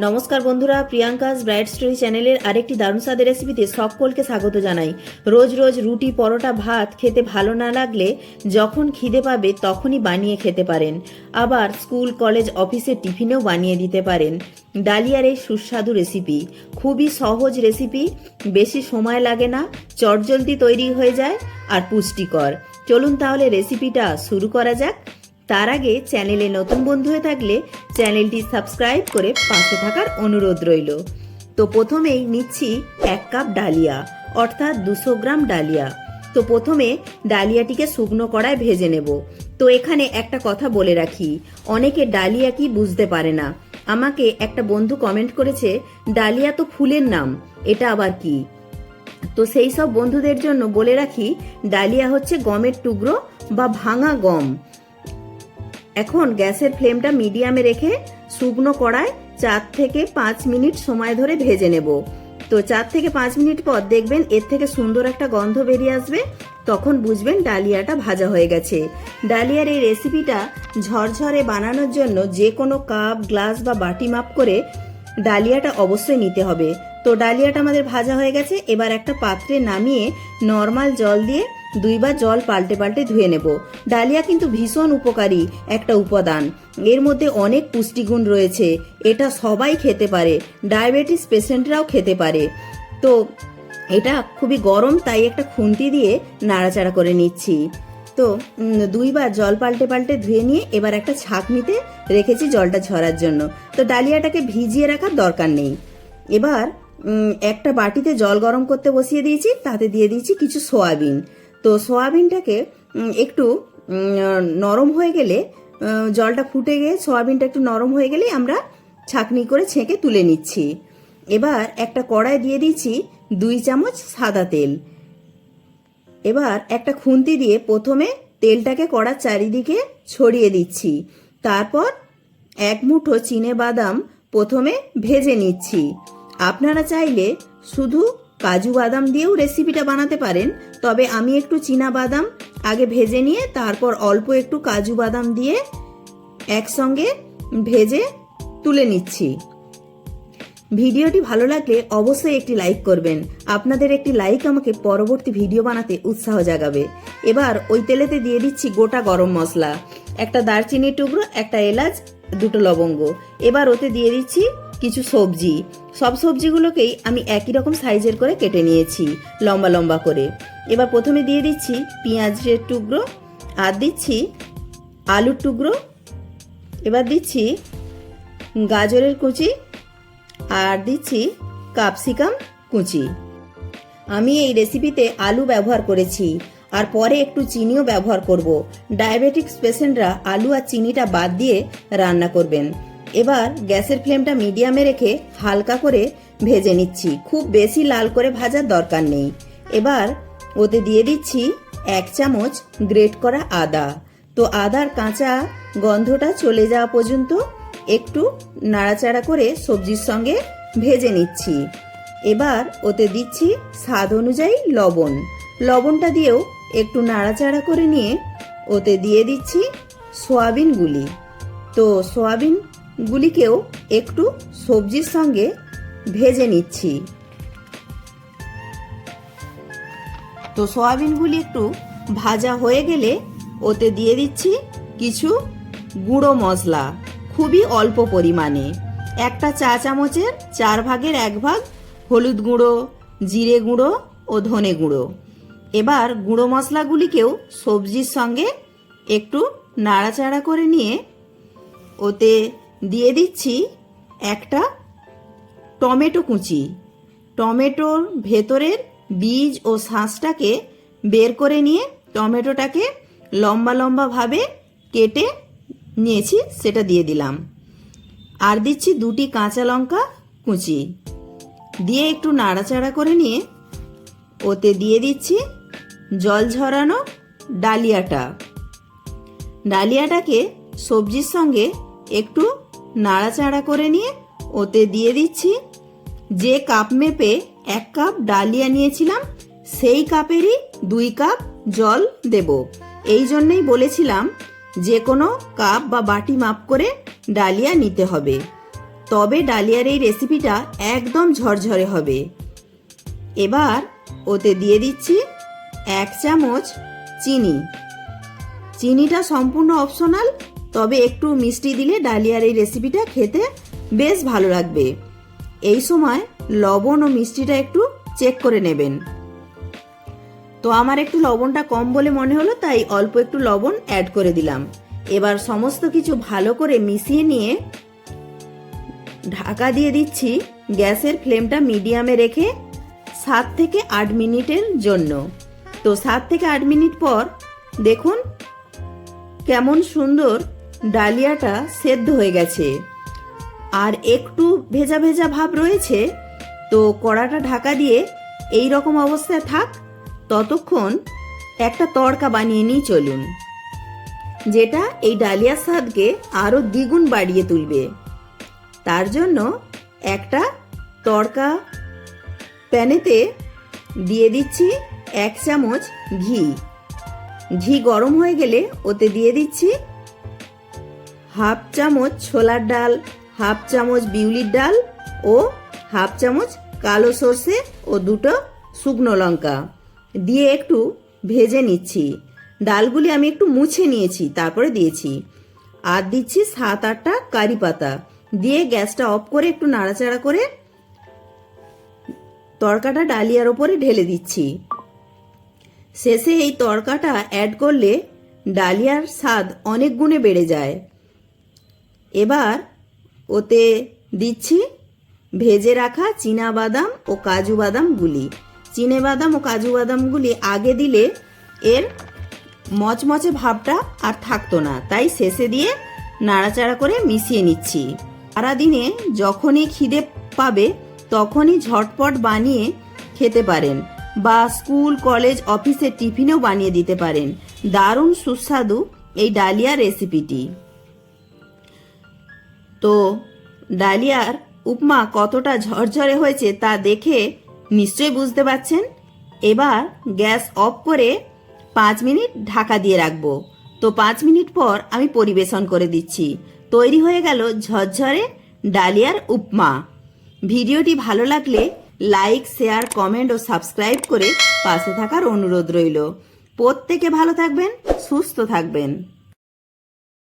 নমস্কার বন্ধুরা, Priyanka's bright story চ্যানেলের আরেকটি দারুণ স্বাদের রেসিপিতে সকলকে স্বাগত জানাই। রোজ রোজ রুটি পরোটা ভাত খেতে ভালো না লাগলে যখন খিদে পাবে তখনই বানিয়ে খেতে পারেন। আবার স্কুল কলেজ অফিসের টিফিনেও বানিয়ে দিতে পারেন ডালিয়ার এই সুস্বাদু রেসিপি। খুবই সহজ রেসিপি, বেশি সময় লাগে না, চটজলদি তৈরি হয়ে যায় আর পুষ্টিকর। চলুন তাহলে রেসিপিটা শুরু করা যাক। তার আগে চ্যানেলে নতুন বন্ধু হয়ে থাকলে চ্যানেলটি সাবস্ক্রাইব করে পাশে থাকার অনুরোধ রইল। তো প্রথমেই নিচ্ছি 1 কাপ ডালিয়া, অর্থাৎ 200 গ্রাম ডালিয়া। তো প্রথমে ডালিয়াটিকে শুকনো কড়ায় ভেজে নেব। তো এখানে একটা কথা বলে রাখি, অনেকে ডালিয়া কি বুঝতে পারে না। আমাকে একটা বন্ধু কমেন্ট করেছে, ডালিয়া তো ফুলের নাম, এটা আবার কি? তো সেই সব বন্ধুদের জন্য বলে রাখি, ডালিয়া হচ্ছে গমের টুকরো বা ভাঙা গম। এখন গ্যাসের ফ্লেমটা মিডিয়ামে রেখে শুকনো কড়ায় 4 থেকে 5 মিনিট সময় ধরে ভেজে নেব। তো 4 থেকে 5 মিনিট পর দেখবেন এর থেকে সুন্দর একটা গন্ধ বেরিয়ে আসবে, তখন বুঝবেন ডালিয়াটা ভাজা হয়ে গেছে। ডালিয়ার এই রেসিপিটা ঝরঝরে বানানোর জন্য যে কোনো কাপ, গ্লাস বা বাটি মাপ করে ডালিয়াটা অবশ্যই নিতে হবে। তো ডালিয়াটা আমাদের ভাজা হয়ে গেছে। এবার একটা পাত্রে নামিয়ে নর্মাল জল দিয়ে 2 বার জল পাল্টে পাল্টে ধুয়ে নেব। ডালিয়া কিন্তু ভীষণ উপকারী একটা উপাদান, এর মধ্যে অনেক পুষ্টিগুণ রয়েছে। এটা সবাই খেতে পারে, ডায়াবেটিস পেশেন্টরাও খেতে পারে। তো এটা খুবই গরম, তাই একটা খুন্তি দিয়ে নাড়াচাড়া করে নিচ্ছি। তো 2 বার জল পাল্টে পাল্টে ধুয়ে নিয়ে এবার একটা ছাঁকনিতে রেখেছি জলটা ঝরার জন্য। তো ডালিয়াটাকে ভিজিয়ে রাখার দরকার নেই। এবার একটা বাটিতে জল গরম করতে বসিয়ে দিয়েছি, তাতে দিয়ে দিয়েছি কিছু সয়াবিন। তো সয়াবিনটাকে একটু নরম হয়ে গেলে, জলটা ফুটে গিয়ে সয়াবিনটা একটু নরম হয়ে গেলেই আমরা ছাঁকনি করে ছেঁকে তুলে নিচ্ছি। এবার একটা কড়াই দিয়ে দিচ্ছি 2 চামচ সাদা তেল। এবার একটা খুন্তি দিয়ে প্রথমে তেলটাকে কড়ার চারিদিকে ছড়িয়ে দিচ্ছি। তারপর 1 মুঠো চিনে বাদাম প্রথমে ভেজে নিচ্ছি। আপনারা চাইলে শুধু কাজু বাদাম দিয়েও রেসিপিটা বানাতে পারেন, তবে আমি একটু চীনা বাদাম আগে ভেজে নিয়ে তারপর অল্প একটু কাজু বাদাম দিয়ে একসঙ্গে ভেজে তুলে নিচ্ছি। ভিডিওটি ভালো লাগলে অবশ্যই একটি লাইক করবেন। আপনাদের একটি লাইক আমাকে পরবর্তী ভিডিও বানাতে উৎসাহ জাগাবে। এবার ওই তেলেতে দিয়ে দিচ্ছি গোটা গরম মশলা, একটা দারচিনির টুকরো, একটা এলাচ, 2টো লবঙ্গ। এবার ওতে দিয়ে দিচ্ছি কিছু সবজি। সব সবজিগুলোকেই আমি একই রকম সাইজের করে কেটে নিয়েছি, লম্বা লম্বা করে। এবার প্রথমে দিয়ে দিচ্ছি পেঁয়াজের টুকরো, আর দিচ্ছি আলুর টুকরো, এবার দিচ্ছি গাজরের কুচি, আর দিচ্ছি ক্যাপসিকাম কুচি। আমি এই রেসিপিতে আলু ব্যবহার করেছি, আর পরে একটু চিনিও ব্যবহার করব। ডায়াবেটিক্স পেশেন্টরা আলু আর চিনিটা বাদ দিয়ে রান্না করবেন। এবার গ্যাসের ফ্লেমটা মিডিয়ামে রেখে হালকা করে ভেজে নিচ্ছি, খুব বেশি লাল করে ভাজার দরকার নেই। এবার ওতে দিয়ে দিচ্ছি 1 চামচ গ্রেট করা আদা। তো আদার কাঁচা গন্ধটা চলে যাওয়া পর্যন্ত একটু নাড়াচাড়া করে সবজির সঙ্গে ভেজে নিচ্ছি। এবার ওতে দিচ্ছি স্বাদ অনুযায়ী লবণ। লবণটা দিয়েও একটু নাড়াচাড়া করে নিয়ে ওতে দিয়ে দিচ্ছি সয়াবিনগুলি। তো সয়াবিনগুলিকেও একটু সবজির সঙ্গে ভেজে নিচ্ছি। তো সয়াবিনগুলি একটু ভাজা হয়ে গেলে ওতে দিয়ে দিচ্ছি কিছু গুঁড়ো মশলা, খুবই অল্প পরিমাণে। একটা চা চামচের 4 ভাগের 1 ভাগ হলুদ গুঁড়ো, জিরে গুঁড়ো ও ধনে গুঁড়ো। এবার গুঁড়ো মশলাগুলিকেও সবজির সঙ্গে একটু নাড়াচাড়া করে নিয়ে ওতে দিয়ে দিচ্ছি একটা টমেটো কুচি। টমেটোর ভেতরের বীজ ও শাঁসটাকে বের করে নিয়ে টমেটোটাকে লম্বা লম্বা ভাবে কেটে নিয়েছি, সেটা দিয়ে দিলাম। আর দিচ্ছি 2টি কাঁচা লঙ্কা কুচি দিয়ে একটু নাড়াচাড়া করে নিয়ে ওতে দিয়ে দিচ্ছি জল ঝরানো ডালিয়াটাকে সবজির সঙ্গে একটু নাড়াচাড়া করে নিয়ে ওতে দিয়ে দিচ্ছি যে কাপ মেপে 1 কাপ ডালিয়া নিয়েছিলাম সেই কাপেরই 2 কাপ জল দেব। এই জন্যই বলেছিলাম যে কোনো কাপ বা বাটি মাপ করে ডালিয়া নিতে হবে। তবে ডালিয়ার এই রেসিপিটা একদম ঝরঝরে হবে। এবার ওতে দিয়ে দিচ্ছি 1 চামচ চিনি। চিনিটা সম্পূর্ণ অপশনাল, তবে একটু মিষ্টি দিলে ডালিয়ার এই রেসিপিটা খেতে বেশ ভালো লাগবে। এই সময় লবণ ও মিষ্টিটা একটু চেক করে নেবেন। তো আমার একটু লবণটা কম বলে মনে হলো, তাই অল্প একটু লবণ অ্যাড করে দিলাম। এবার সমস্ত কিছু ভালো করে মিশিয়ে নিয়ে ঢাকা দিয়ে দিচ্ছি গ্যাসের ফ্লেমটা মিডিয়ামে রেখে 7 থেকে 8 মিনিটের জন্য। তো 7 থেকে 8 মিনিট পর দেখুন কেমন সুন্দর ডালিয়াটা সেদ্ধ হয়ে গেছে, আর একটু ভেজা ভেজা ভাব রয়েছে। তো কড়াটা ঢাকা দিয়ে এই রকম অবস্থায় থাক, ততক্ষণ একটা তড়কা বানিয়ে নিই চলুন, যেটা এই ডালিয়ার স্বাদকে আরও দ্বিগুণ বাড়িয়ে তুলবে। তার জন্য একটা তড়কা প্যানেতে দিয়ে দিচ্ছি 1 চামচ ঘি। ঘি গরম হয়ে গেলে ওতে দিয়ে দিচ্ছি 1/2 চামচ ছোলার ডাল, 1/2 চামচ বিউলির ডাল ও 1/2 চামচ কালো সর্ষে ও 2টো শুকনো লঙ্কা দিয়ে একটু ভেজে নিচ্ছি। ডালগুলি আমি একটু মুছে নিয়েছি, তারপরে দিয়েছি। আর দিচ্ছি 7-8টা কারি পাতা দিয়ে গ্যাসটা অফ করে একটু নাড়াচাড়া করে তড়কাটা ডালিয়ার ওপরে ঢেলে দিচ্ছি। শেষে এই তড়কাটা অ্যাড করলে ডালিয়ার স্বাদ অনেক গুণে বেড়ে যায়। এবার ওতে দিচ্ছি ভেজে রাখা চীনা বাদাম ও কাজু বাদামগুলি। চীনে বাদাম ও কাজু বাদামগুলি আগে দিলে এর মচমচে ভাবটা আর থাকতো না, তাই শেষে দিয়ে নাড়াচাড়া করে মিশিয়ে নিচ্ছি। সারাদিনে যখনই খিদে পাবে তখনই ঝটপট বানিয়ে খেতে পারেন, বা স্কুল কলেজ অফিসের টিফিনেও বানিয়ে দিতে পারেন। দারুণ সুস্বাদু এই ডালিয়া রেসিপিটি। তো ডালিয়ার উপমা কতটা ঝরঝরে হয়েছে তা দেখে নিশ্চয়ই বুঝতে পারছেন। এবার গ্যাস অফ করে 5 মিনিট ঢাকা দিয়ে রাখবো। তো 5 মিনিট পর আমি পরিবেশন করে দিচ্ছি। তৈরি হয়ে গেল ঝরঝরে ডালিয়ার উপমা। ভিডিওটি ভালো লাগলে লাইক, শেয়ার, কমেন্ট ও সাবস্ক্রাইব করে পাশে থাকার অনুরোধ রইল। প্রত্যেকে ভালো থাকবেন, সুস্থ থাকবেন।